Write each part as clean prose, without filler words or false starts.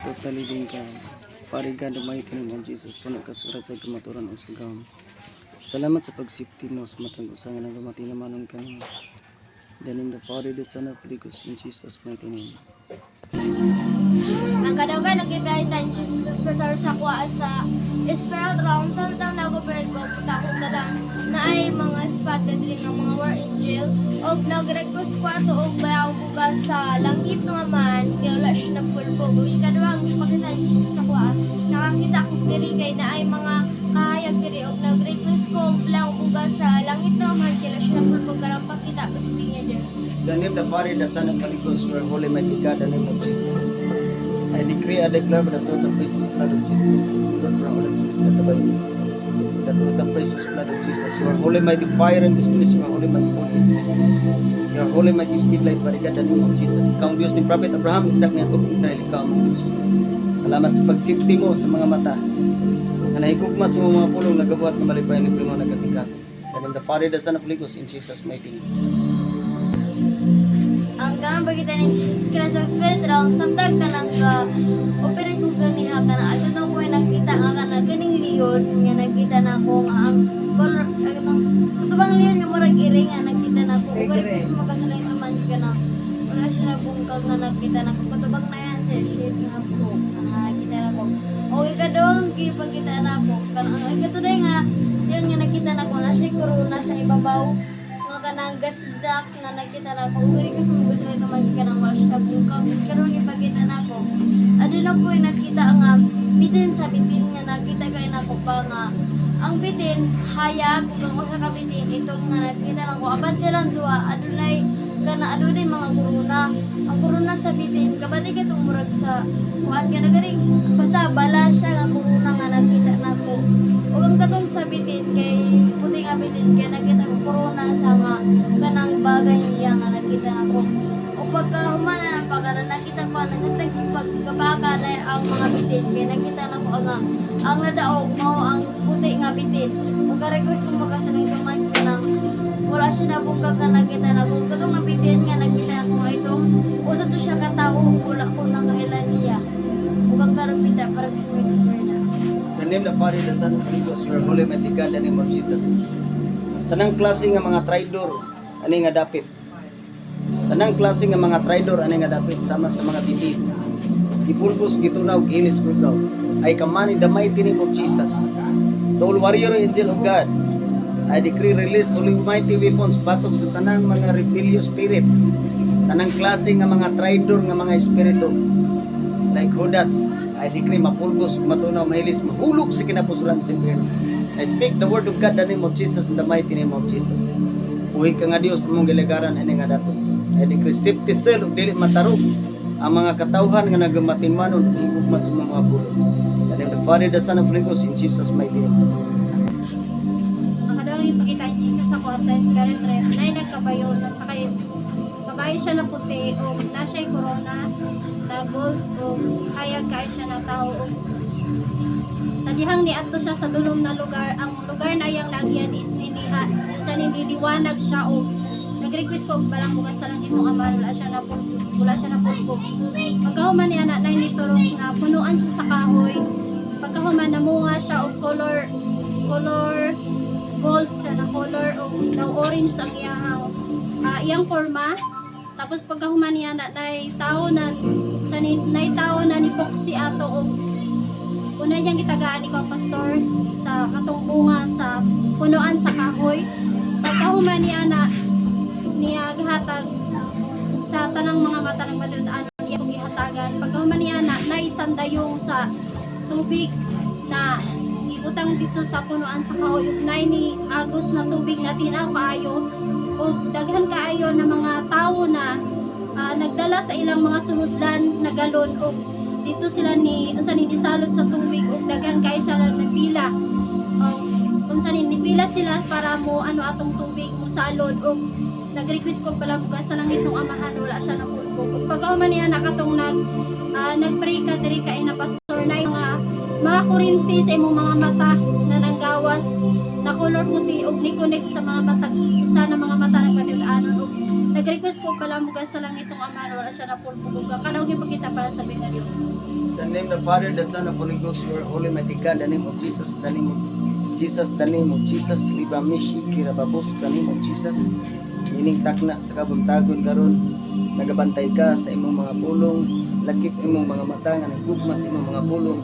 Totally din ka. Father God, the mighty name of Jesus, puno ka sa grasya kumaturan o sagam. Salamat sa pagsipti mo sa matang usangan ng gamati na manong ka ng the name of the Father, the Son, of the Holy Ghost, in Jesus' mighty name. Ang kadaugan nag-ibigay Jesus Christ sa kuha sa Esperanto round sa tang nag-operate ko takong kadang na ay mga spotted rin ng mga war angel og nag-request ko ato og bayang bugas sa langit naman kaya wala siya na pulpo gawin kadawang ipakita ni Jesus sa kuha nakakita ko diri kay na ay mga kahayag diri og nag-request ko og bayang bugas sa langit naman kaya siya na pulpo karang pakita ko sa niya Diyos. The name of the Father, the Son, of the Holy Ghost, where holy mighty God, the name of Jesus. I decree, I declare by the total precious blood of Jesus, Lord, for all of Jesus, that the Bible, the total precious blood of Jesus, your holy mighty fire in this place, your holy mighty boldness in this place, your holy mighty speed light, by the name of Jesus. Ikaw ang Diyos ni Prophet Abraham, Isaac, ni Jacob, Israel, ikaw ang Diyos. Salamat sa pagsipti mo sa mga mata, na nahigugma sa mga pulong nagabuhat ng malipay ng primo nagkasingkas. And in the Father, the Son, of the Holy Ghost, in Jesus' mighty name. Ang kanang bagita ni Jesus Christ sa Spirit round samtang kanang operate kong ganiha ka na ato nang ko'y nakita nga ka na ganing liyon nga nakita na ko nga ang color kutubang liyon nga murag iri nga nakita na ko ugari ko sa makasalay naman ka na wala siya na bungkag nga nakita na ko kutubang na yan sa shape nga po nga nakita na ko o ikadong kipagkita na ko kanang ang ikatuday nga yun nga nakita na ko na siya corona sa ibabaw kanang gasdak nga nakita na ko ugari ko kung gusto nito magika ng wala siya bungkag karon ipakita na ko aduna ko nakita nga bitin sa bitin nga nakita kay nako pa nga ang bitin hayag kung usa ka bitin itong nga nakita na ko apan silang duha adunay adunay mga corona ang corona sa bitin kabati katong murag sa kuan ka nagari basta bala siya nga corona nga nakita nako ug ang katong sa bitin kay puting bitin kay nakita ko corona sa nga kanang bagay niya nga nakita nako o pagka humana na pagka nakita ko na sa pagkabaka na ang mga bitin kaya nakita na ko ang nadaog mao ang puti nga bitin o ka-request ko makasalang tuman ka nang wala siya na bungkag nga nakita na ko katong nga bitin nga nakita na ko nga itong usa to siya katao wala ko nang kailan niya o kang karapita para sa mga na The name of the Father, the Son, of the Holy Ghost, your holy mighty God, the name of Jesus. Tanang klase nga mga traidor, ani nga dapit. Tanang klase nga mga traidor, ani nga dapit, sama sa mga titid. Gipulbos, gitunaw, gihilis kulgaw. I command in the mighty name of Jesus. The all warrior angel of God, I decree release holy mighty weapons, batok sa tanang mga rebellious spirit. Tanang klase nga mga traidor, nga mga espiritu. Like Judas, I decree mapulbos, matunaw, mahilis, mahulog sa kinapusulan sa impyerno. I speak the word of God, the name of Jesus, in the mighty name of Jesus. Uwi ka nga Diyos, mong giligaran, ani nga dato. I decree safety cell, dili matarog, ang mga katawhan nga nagamatinmanon, higugma sa mga bulog. The name of the Father, the Son, of the Holy Ghost, in Jesus' mighty name. ang kadawang ipakita ni Jesus ako sa Spirit Ref na nagkabayo na sa kayo kabayo siya na puti o na siya corona na gold o hayag kay siya na tao o sa dihang ni ato siya sa dulom na lugar ang lugar na iyang lagyan is niniha sa nililiwanag siya o nag-request ko balang bukas sa lang itong ama wala siya na pulpo pagkahuman niya na niturong na punuan siya sa kahoy pagkahuman namunga siya o color gold siya na color o na orange ang iyang forma tapos pagkahuman niya na tao na sa tao na ni Foxy ato o una niyang gitagaan ikaw pastor sa katong bunga sa punuan sa kahoy pagkahuman niya na niya gihatag sa tanang mga mata ng matutaan niya kung gihatagan pagkahuman niya na naisandayong sa tubig na ibutang dito sa punuan sa kahoy ugnay ni agos na tubig na tinaw kaayo o daghan kaayo na mga tao na nagdala sa ilang mga sunodlan na galon o dito sila unsa ni salot sa tubig ug daghan kay sila nagpila unsa ni nipila sila para mo atong tubig mo salod ug nag-request ko pala bugas sa langit ng amahan wala siya napulbog ug pag-auman niya nakatong nagpray ka diri kay na pastor na mga kurinti sa imong mga mata na nanggawas na color puti ug ni connect sa mga mata usa na mga mata nagpatiud-anon ug Nag-request ko pala mo sa langit itong amahan, wala siya na pulpugog ka. Kanaw gipakita para sa nga Diyos. In the name of the Father, the Son, and Holy Ghost, you are holy, mighty God, the name of Jesus, the name of Jesus, the name of Jesus, Libamishi, Kirababos, the name of Jesus. Ining takna sa kabuntagon karon, nagabantay ka sa imong mga pulong, lakip imong mga mata nga nagugma sa imong mga pulong,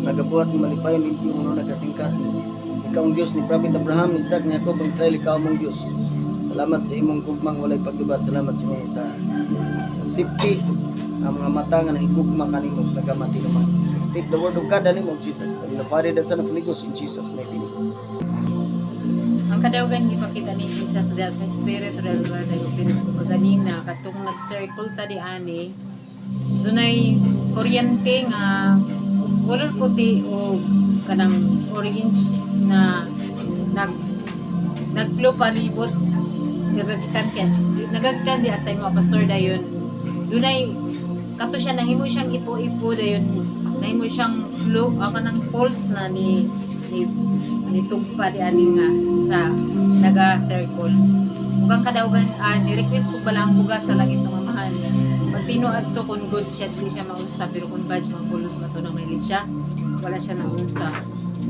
nagabuhat ng malipayon limpyo mo nagasingkasing. Ikaw ang Diyos ni Prophet Abraham, Isaac, ni Jacob, ang Israel, ikaw mong Diyos. Salamat sa imong gugmang walay pagdubat, salamat sa imong isa. Safety ang mga mata nga nahigugma kanimo nagamati naman. Speak the word of God in the name of Jesus. The Father, the Son, and Holy Ghost, in Jesus' mighty name. Ang kadaugan gipakita ni Jesus da sa spiritual world ay ganina katong nag-circle ta di ani dunay kuryente nga color puti o kanang orange na nagflow palibot nagagikan di asay mga pastor dayon dunay kato siya nahimo siyang ipo-ipo dayon nahimo siyang flow kanang falls na ni tugpa di ani nga sa naga-circle. Mugang kadaugan, ni-request ko pala ang buga sa langit ng mamahan. Pag tinuad to, kung good siya, di siya maunsa. Pero kung bad siya, magpulos ba to ng mahilis siya, wala siya naunsa.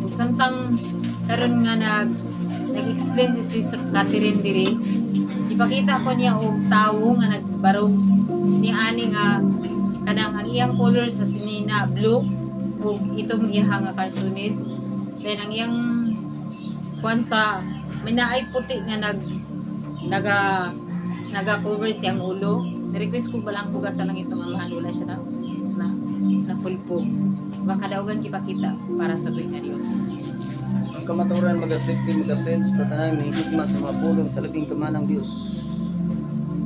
Kung samtang karon nga nag-explain si Sister Catherine diri, ipakita ko niya og tawo nga nagbarog ni ani nga kanang ang iyang color sa sinina blue o itong iyang nga cartoonist. Then ang iyang kuan sa may naay puti nga naga-cover siyang ulo. Ni-request ko balang bugas sa langit ng amahan, wala siya na full po. Baka kadaugan kipakita para sa tuwing nga Diyos. Ang kamaturan, mag-safety, mag-sense, tatanang nahigugma sa mga pulong sa labing kamanang Diyos.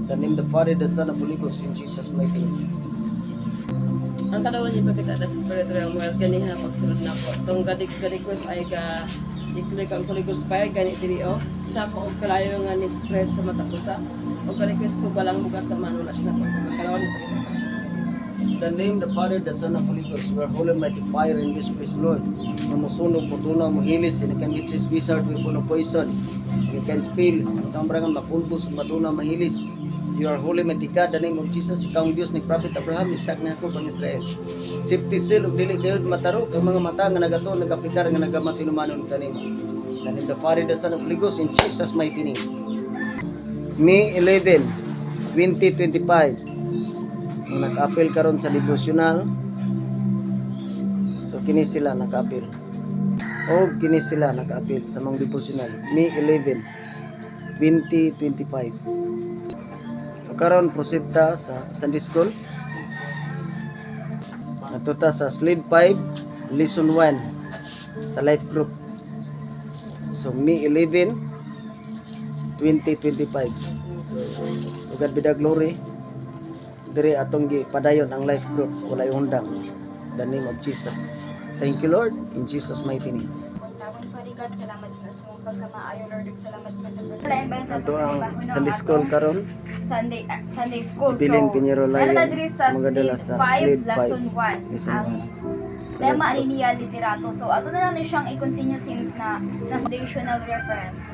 The name of the Father, the Son, and Holy Ghost, in Jesus' mighty name. Ang kadaugan niya pagkita sa spiritual world ganiha pagsulod na po. Itong gadik-request ay declare kang Holy Ghost fire gani diri o. Tapo og kalayo nga ni spread sa matapusa. Og request ko balang bugas sa man wala siya na pagkakalawan ni pagkakita sa Diyos. In the name of the Father, the Son, and Holy Ghost, you are holy, mighty fire in this place, Lord. Na musunog, mutunaw, muhilis, and you can get this wizard with full of poison. You can spill, matambrangan, mapulbos, matunaw, mahilis. You are holy, mighty God, the name of Jesus. Ikaw ang Diyos ni Prophet Abraham, Isaac, ni Jacob, ang Israel. Safety seal, ug dili gayud matarok ang mga mata nga nagato, nagapikar nga nagamatinumanon kanimo. And in the Father, the Son, and Holy Ghost, in Jesus' mighty name. May 11, 2025. Ang nag-appeal karon sa devotional. So kini sila nag-appeal. O kini sila nag-appeal sa mga devotional. May 11, 2025. So karon proceed ta sa Sunday School. Natuta sa Slide 5, Lesson 1 sa life group. So May 11, 2025. So God be the glory. Diri atong padayon ang life group wala undang. The name of Jesus. Thank you Lord in Jesus mighty name. Tawag parikat, salamat po sa mong pagkamaayo, Lord. Salamat po sa Ato ang Sunday School karon. Sunday school. Bilin Pinheiro Layan. Naladri sa Magadala Slide sa Slide 5, Lesson 1. Lesson Ang 1. tema ni niya literato. So, ato na lang ni siyang i-continue since na foundational reference.